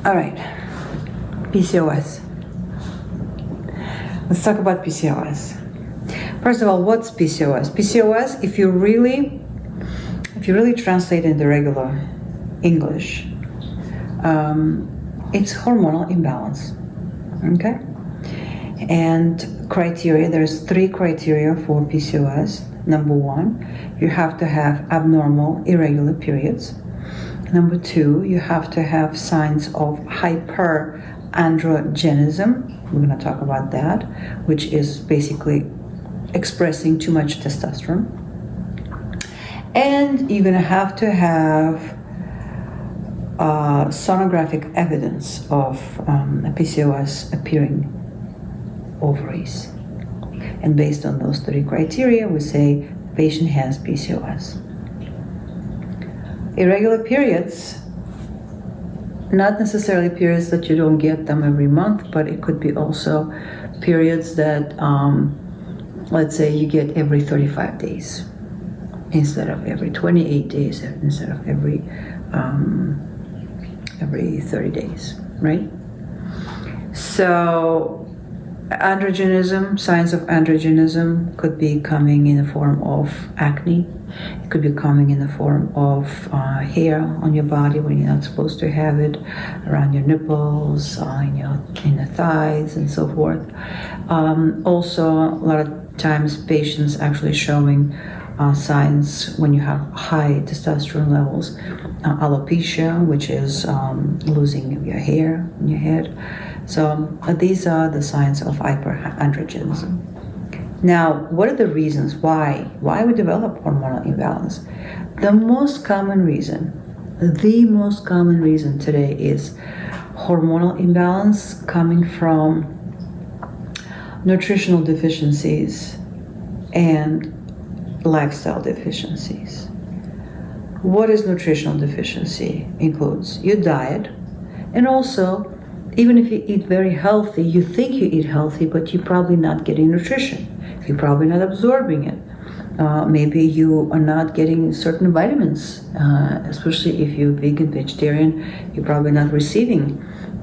All right, PCOS. Let's talk about PCOS. First of all, what's PCOS? PCOS, if you really translate in the regular English, it's hormonal imbalance. Okay? And criteria, there's 3 criteria for PCOS. Number 1, you have to have abnormal, irregular periods. Number 2, you have to have signs of hyperandrogenism. We're going to talk about that, which is basically expressing too much testosterone. And you're going to have sonographic evidence of PCOS appearing ovaries. And based on those 3 criteria, we say the patient has PCOS. Irregular periods, not necessarily periods that you don't get them every month, but it could be also periods that, let's say you get every 35 days instead of every 28 days, instead of every 30 days, right? So androgenism, signs of androgenism could be coming in the form of acne. It could be coming in the form of hair on your body when you're not supposed to have it, around your nipples, in the thighs, and so forth. Also, a lot of times patients actually showing signs when you have high testosterone levels, alopecia, which is losing your hair on your head. So these are the signs of hyperandrogenism. Now, what are the reasons why we develop hormonal imbalance? The most common reason today is hormonal imbalance coming from nutritional deficiencies and lifestyle deficiencies. What is nutritional deficiency? Includes your diet, and also, even if you eat very healthy, you think you eat healthy, but you're probably not getting nutrition. You're probably not absorbing it. Maybe you are not getting certain vitamins, especially if you're vegan, vegetarian, you're probably not receiving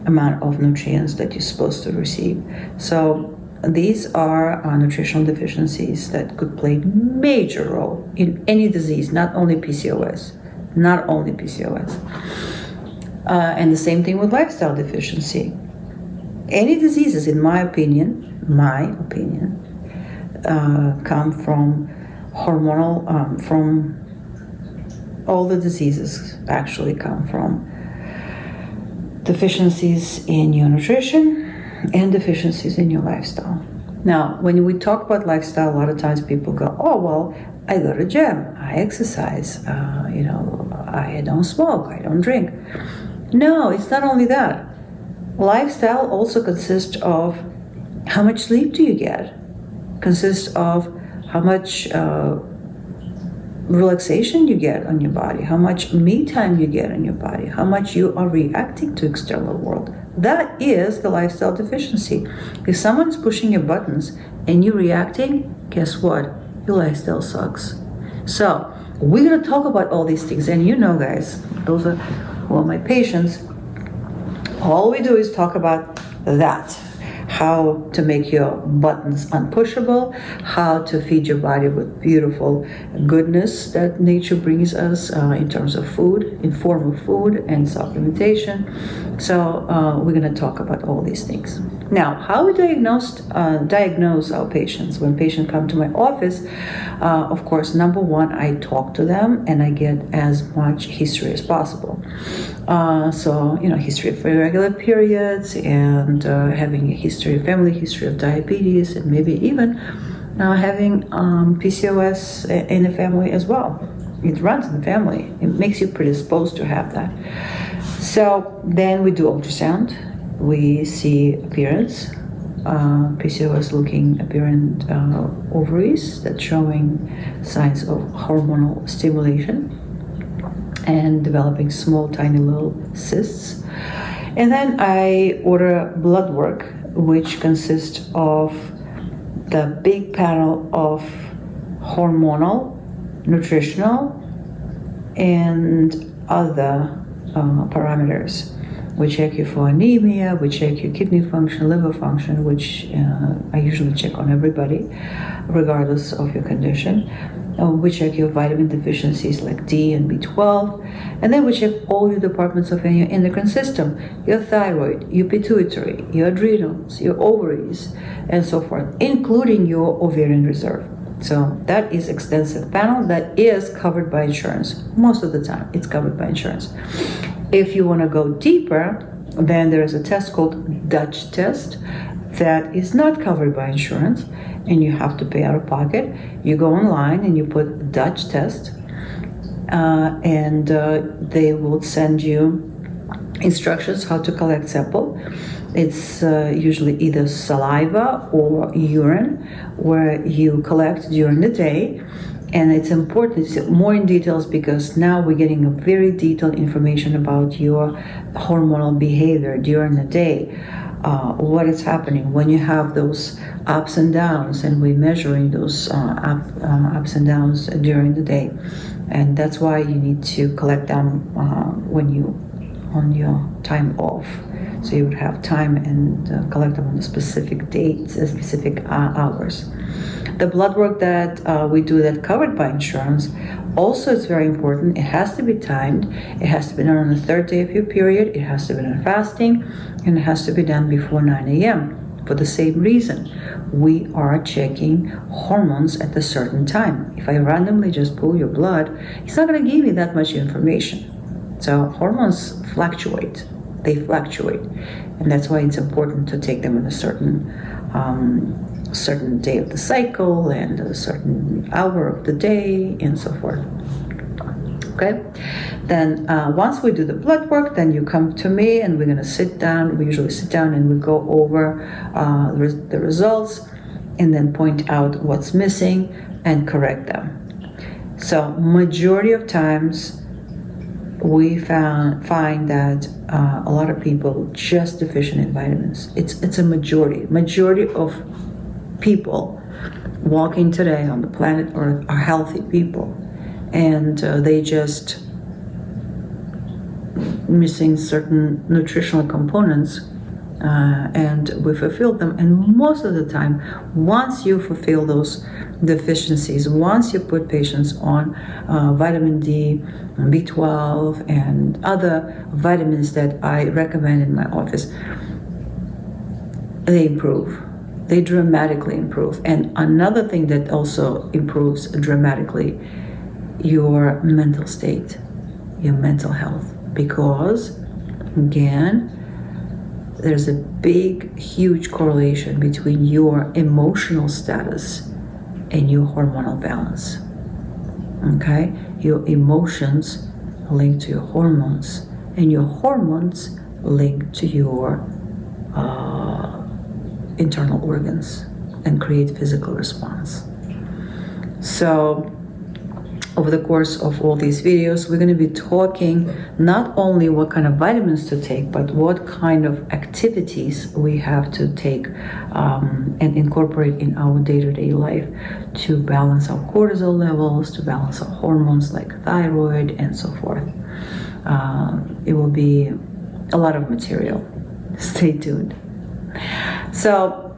amount of nutrients that you're supposed to receive. So these are nutritional deficiencies that could play a major role in any disease, not only PCOS. And the same thing with lifestyle deficiency. Any diseases, in my opinion, come from hormonal, from all the diseases actually come from deficiencies in your nutrition and deficiencies in your lifestyle. Now, when we talk about lifestyle, a lot of times people go, oh, well, I go to gym, I exercise, I don't smoke, I don't drink. No, it's not only that. Lifestyle also consists of how much sleep do you get, consists of how much relaxation you get on your body, how much me time you get on your body, how much you are reacting to external world. That is the lifestyle deficiency. If someone's pushing your buttons and you're reacting, guess what? Your lifestyle sucks. So we're going to talk about all these things. And guys, those are my patients. All we do is talk about that. How to make your buttons unpushable, how to feed your body with beautiful goodness that nature brings us in terms of food, in form of food and supplementation. So we're going to talk about all these things. Now, how we diagnose our patients. When patients come to my office, of course, number 1, I talk to them and I get as much history as possible. History of irregular periods and having a family history of diabetes, and maybe even having PCOS in the family as well. It runs in the family. It makes you predisposed to have that. So then we do ultrasound. We see appearance, PCOS looking apparent ovaries that's showing signs of hormonal stimulation and developing small, tiny little cysts. And then I order blood work, which consists of the big panel of hormonal, nutritional, and other parameters. We check you for anemia, we check your kidney function, liver function, which I usually check on everybody, regardless of your condition. We check your vitamin deficiencies like D and B12, and then we check all your departments of your endocrine system, your thyroid, your pituitary, your adrenals, your ovaries, and so forth, including your ovarian reserve. So that is extensive panel that is covered by insurance. Most of the time, it's covered by insurance. If you want to go deeper, then there is a test called Dutch test that is not covered by insurance, and you have to pay out of pocket. You go online and you put Dutch test, and they will send you instructions how to collect sample. It's usually either saliva or urine, where you collect during the day. And it's important, it's more in details, because now we're getting a very detailed information about your hormonal behavior during the day. What is happening when you have those ups and downs, and we're measuring those ups and downs during the day. And that's why you need to collect them when you on your time off. So you would have time and collect them on the specific dates, specific hours. The blood work that we do that covered by insurance also is very important. It has to be timed. It has to be done on the third day of your period. It has to be done fasting, and it has to be done before 9 a.m. for the same reason. We are checking hormones at a certain time. If I randomly just pull your blood, it's not going to give me that much information. So hormones fluctuate. They fluctuate, and that's why it's important to take them in a certain day of the cycle and a certain hour of the day and so forth. Okay, then once we do the blood work, then you come to me and we're going to sit down. We usually sit down and we go over the results and then point out what's missing and correct them. So majority of times we find that a lot of people just deficient in vitamins. It's a majority of people walking today on the planet Earth are healthy people, and they just missing certain nutritional components, and we fulfill them. And most of the time, once you fulfill those deficiencies, once you put patients on vitamin D, B12, and other vitamins that I recommend in my office, they improve. They dramatically improve. And another thing that also improves dramatically, your mental state, your mental health, because again, there's a big, huge correlation between your emotional status and your hormonal balance. Okay? Your emotions link to your hormones, and your hormones link to your internal organs and create physical response. So over the course of all these videos, we're going to be talking not only what kind of vitamins to take, but what kind of activities we have to take and incorporate in our day-to-day life to balance our cortisol levels, to balance our hormones like thyroid and so forth. It will be a lot of material. Stay tuned. So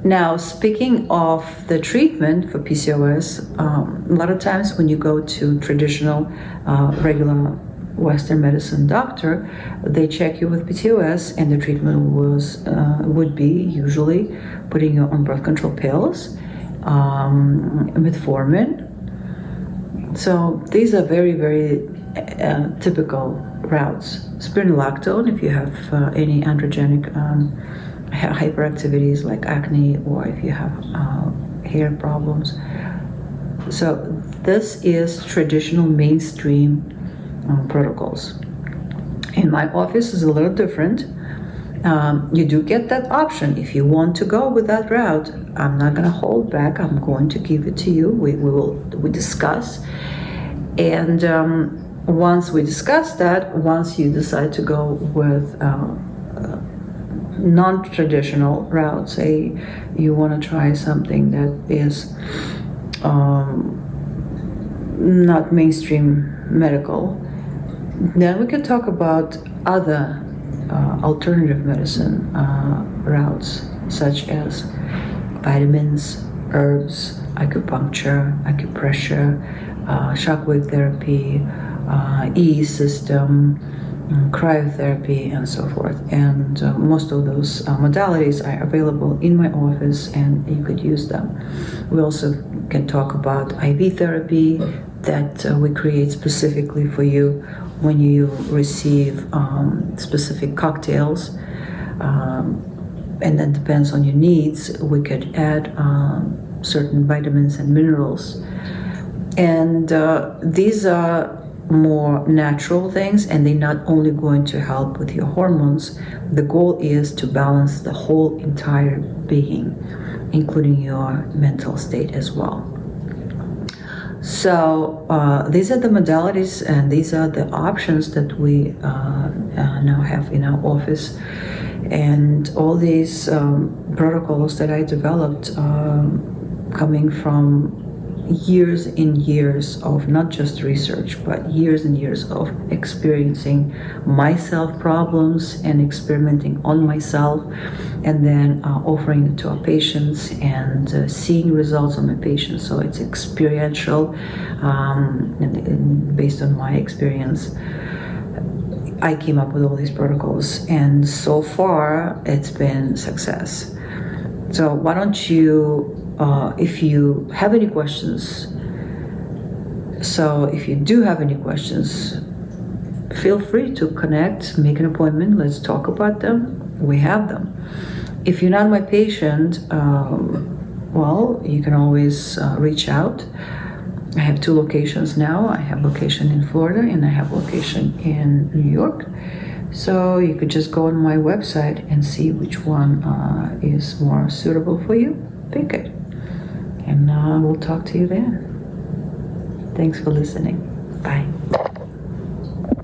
now, speaking of the treatment for PCOS, a lot of times when you go to traditional, regular Western medicine doctor, they check you with PCOS, and the treatment would be usually putting you on birth control pills, metformin. So these are very, very typical routes. Spironolactone if you have any androgenic hyperactivities like acne, or if you have hair problems. So this is traditional mainstream protocols. In my office is a little different. You do get that option if you want to go with that route. I'm not going to hold back. I'm going to give it to you. We discuss, and once we discuss that, once you decide to go with non-traditional route, say you want to try something that is not mainstream medical, then we could talk about other alternative medicine routes, such as vitamins, herbs, acupuncture, acupressure, shockwave therapy, EE system, cryotherapy, and so forth. And most of those modalities are available in my office, and you could use them. We also can talk about IV therapy that we create specifically for you when you receive specific cocktails. And then depends on your needs, we could add certain vitamins and minerals. And these are more natural things, and they're not only going to help with your hormones. The goal is to balance the whole entire being, including your mental state as well. So these are the modalities, and these are the options that we now have in our office. And all these protocols that I developed coming from years and years of not just research, but years and years of experiencing myself problems and experimenting on myself, and then offering it to our patients and seeing results on my patients. So it's experiential, and based on my experience, I came up with all these protocols, and so far it's been success. So why don't you, if you have any questions, if you do have any questions, feel free to connect, make an appointment, let's talk about them. We have them. If you're not my patient, well, you can always reach out. I have 2 locations now. I have location in Florida, and I have location in New York. So you could just go on my website and see which one is more suitable for you. Pick it. And we'll talk to you then. Thanks for listening. Bye.